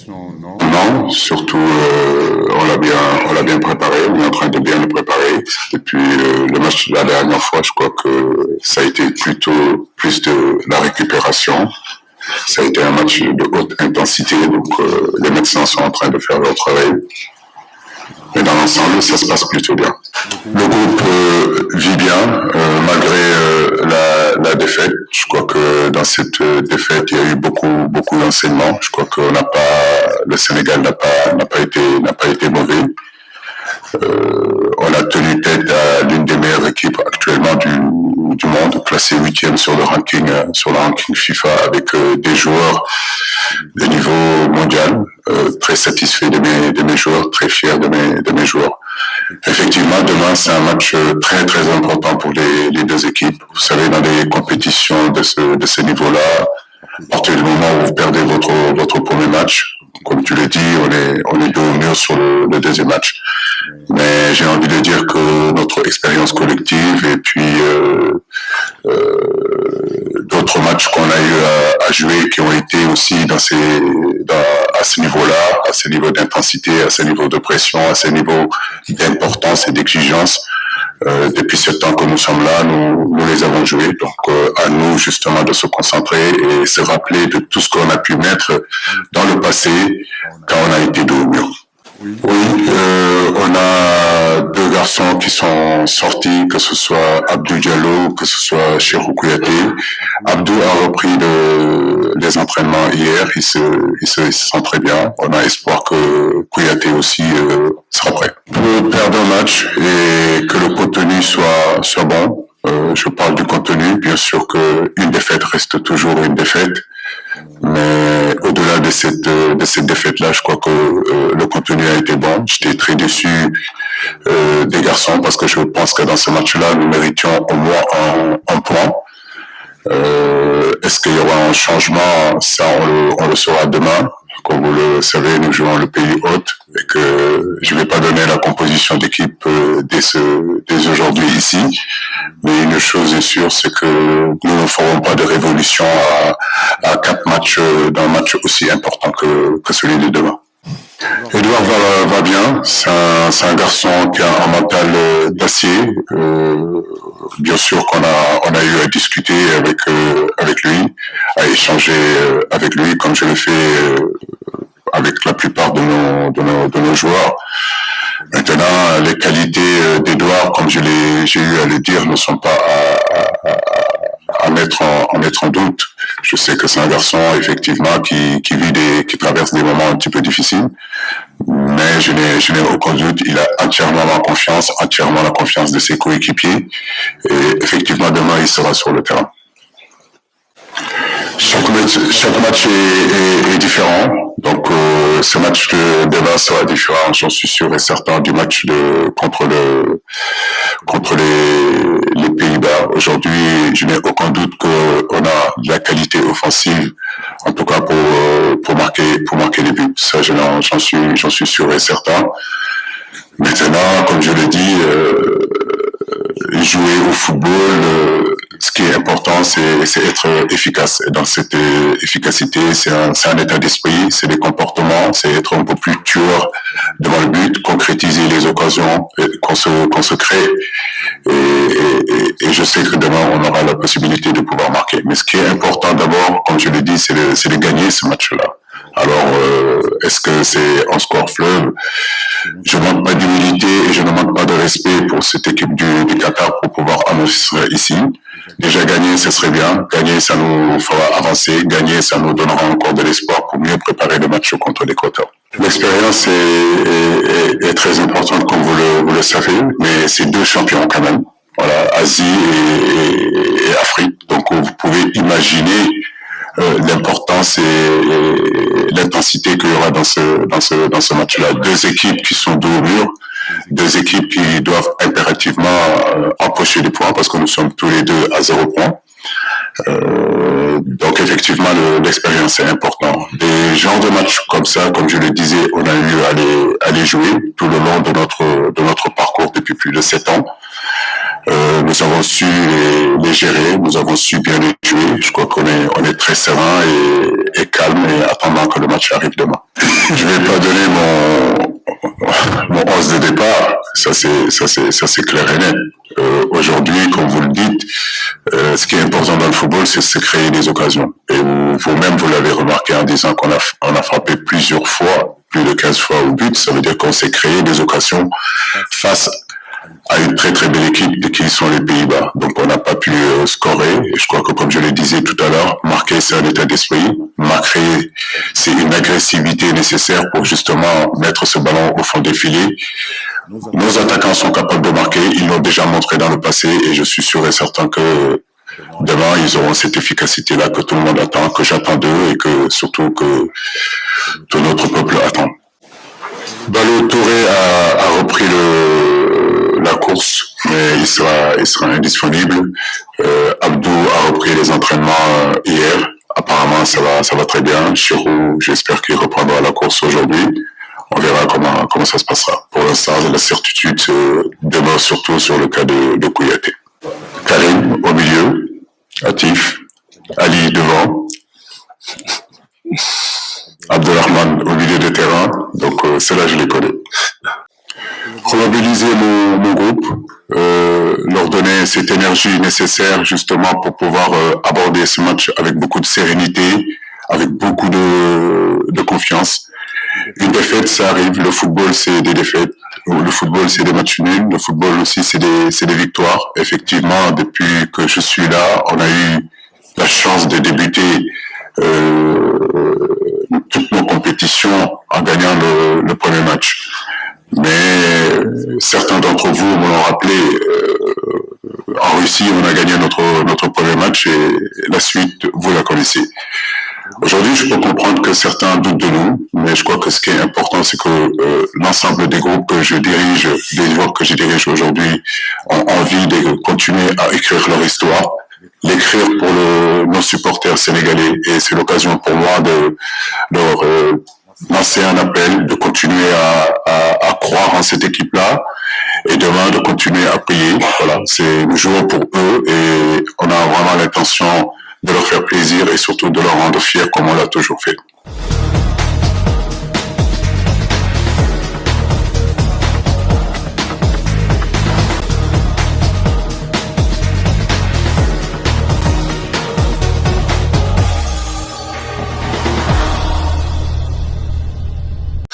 Non, surtout on l'a bien préparé, on est en train de bien le préparer. Depuis le match de la dernière fois, je crois que ça a été plutôt plus de la récupération. Ça a été un match de haute intensité, donc les médecins sont en train de faire leur travail. Mais dans l'ensemble, ça se passe plutôt bien. Le groupe vit bien, malgré la défaite. Je crois que dans cette défaite, il y a eu beaucoup d'enseignements. Je crois que le Sénégal n'a pas été mauvais. On a tenu tête à l'une des meilleures équipes actuellement du monde, classée 8e sur le ranking FIFA, avec des joueurs de niveau mondial. Très satisfait de mes joueurs, très fier de mes joueurs. Effectivement, demain, c'est un match très très important pour les deux équipes. Vous savez, dans des compétitions de ce niveau-là, à partir du moment où vous perdez votre premier match, comme tu l'as dit, on est dos au mur sur le deuxième match. Mais j'ai envie de dire que notre expérience collective et puis d'autres matchs qu'on a eu à jouer qui ont été aussi à ce niveau-là, à ce niveau d'intensité, à ce niveau de pression, à ce niveau d'importance et d'exigence. Depuis ce temps que nous sommes là, nous les avons joués. Donc, à nous justement de se concentrer et se rappeler de tout ce qu'on a pu mettre dans le passé quand on a été dos au mur. Oui, on a deux garçons qui sont sortis, que ce soit Abdou Diallo, que ce soit Cheikhou Kouyaté. Abdou a repris les entraînements hier, il se sent très bien. On a espoir que Kouyaté aussi sera prêt. Pour perdre un match et que le contenu soit bon, je parle du contenu, bien sûr qu'une défaite reste toujours une défaite. Mais au-delà de cette défaite-là, je crois que le contenu a été bon. J'étais très déçu des garçons parce que je pense que dans ce match-là, nous méritions au moins un point. Est-ce qu'il y aura un changement? Ça, on le saura demain. Comme vous le savez, nous jouons le pays hôte et que je ne vais pas donner la composition d'équipe dès aujourd'hui ici. Mais une chose est sûre, c'est que nous ne ferons pas de révolution à 4 matchs d'un match aussi important que celui de demain. Edouard va bien, c'est un garçon qui a un mental d'acier. Bien sûr qu'on a eu à discuter avec lui, à échanger avec lui, comme je le fais avec la plupart de nos joueurs. Maintenant, les qualités d'Edouard, comme j'ai eu à le dire, ne sont pas à mettre en doute. Je sais que c'est un garçon, effectivement, qui traverse des moments un petit peu difficiles. Mais je n'ai aucun doute, il a entièrement la confiance de ses coéquipiers. Et effectivement, demain, il sera sur le terrain. Chaque match est différent. Donc, ce match de demain sera différent, j'en suis sûr et certain, du match contre les Pays-Bas. Aujourd'hui, je n'ai aucun doute qu'on a de la qualité offensive, en tout cas pour marquer les buts. Ça, j'en suis sûr et certain. Maintenant, comme je l'ai dit, jouer au football, ce qui est important, c'est être efficace. Et dans cette efficacité, c'est un état d'esprit, c'est des comportements, c'est être un peu plus tueur devant le but, concrétiser les occasions qu'on se crée. Et je sais que demain, on aura la possibilité de pouvoir marquer. Mais ce qui est important d'abord, comme je l'ai dit, c'est de gagner ce match-là. Alors, est-ce que c'est un score fleuve? Je ne manque pas d'humilité et je ne manque pas de respect pour cette équipe du Qatar pour pouvoir annoncer ici. Déjà gagner, ce serait bien. Gagner, ça nous fera avancer. Gagner, ça nous donnera encore de l'espoir pour mieux préparer le match contre l'Équateur. L'expérience est très importante, comme vous le savez, mais c'est deux champions quand même. Voilà, Asie et Afrique. Donc, vous pouvez imaginer l'importance et l'intensité qu'il y aura dans ce match-là. Deux équipes qui sont dos au mur, deux équipes qui doivent impérativement empocher des points parce que nous sommes tous les deux à 0 points. Donc effectivement, l'expérience est importante. Des genres de matchs comme ça, comme je le disais, on a eu à les jouer tout le long de notre parcours depuis plus de 7 ans. Nous avons su les gérer, nous avons su bien les jouer. Je crois qu'on est très serein et calme et attendant que le match arrive demain. Je vais pas donner mon 11 de départ, ça c'est clair et net. Aujourd'hui, comme vous le dites, ce qui est important dans le football, c'est de créer des occasions. Et vous-même, vous l'avez remarqué en disant qu'on a frappé plusieurs fois, plus de 15 fois au but. Ça veut dire qu'on s'est créé des occasions face à une très très belle équipe qui sont les Pays-Bas. Donc on n'a pas pu scorer. Et je crois que comme je le disais tout à l'heure, marquer c'est un état d'esprit. Marquer c'est une agressivité nécessaire pour justement mettre ce ballon au fond des filets. Nos attaquants sont capables de marquer, ils l'ont déjà montré dans le passé et je suis sûr et certain que demain ils auront cette efficacité-là que tout le monde attend, que j'attends d'eux et que surtout que tout notre peuple attend. Ballo Touré a repris la course, mais il sera indisponible. Abdou a repris les entraînements hier. Apparemment, ça va très bien. Chirou, j'espère qu'il reprendra la course aujourd'hui. On verra comment ça se passera. Pour l'instant, la certitude demeure surtout sur le cas de Kouyaté. Karim au milieu, Atif, Ali devant, Abdelrahman au milieu de terrain. Donc ceux-là, je les connais. Remobiliser mon groupe, leur donner cette énergie nécessaire justement pour pouvoir aborder ce match avec beaucoup de sérénité, avec beaucoup de confiance. Une défaite, ça arrive. Le football, c'est des défaites. Le football, c'est des matchs nuls. Le football aussi, c'est des victoires. Effectivement, depuis que je suis là, on a eu la chance de débuter toutes nos compétitions en gagnant le premier match. Mais certains d'entre vous me l'ont rappelé, en Russie, on a gagné notre premier match et la suite, vous la connaissez. Aujourd'hui, je peux comprendre que certains doutent de nous, mais je crois que ce qui est important, c'est que l'ensemble des groupes que je dirige, des joueurs que je dirige aujourd'hui, ont envie de continuer à écrire leur histoire, l'écrire pour nos supporters sénégalais. Et c'est l'occasion pour moi de leur lancer un appel, de continuer à croire en cette équipe-là et demain de continuer à prier. Voilà, c'est nous jouons pour eux et on a vraiment l'intention de leur faire plaisir et surtout de leur rendre fiers comme on l'a toujours fait.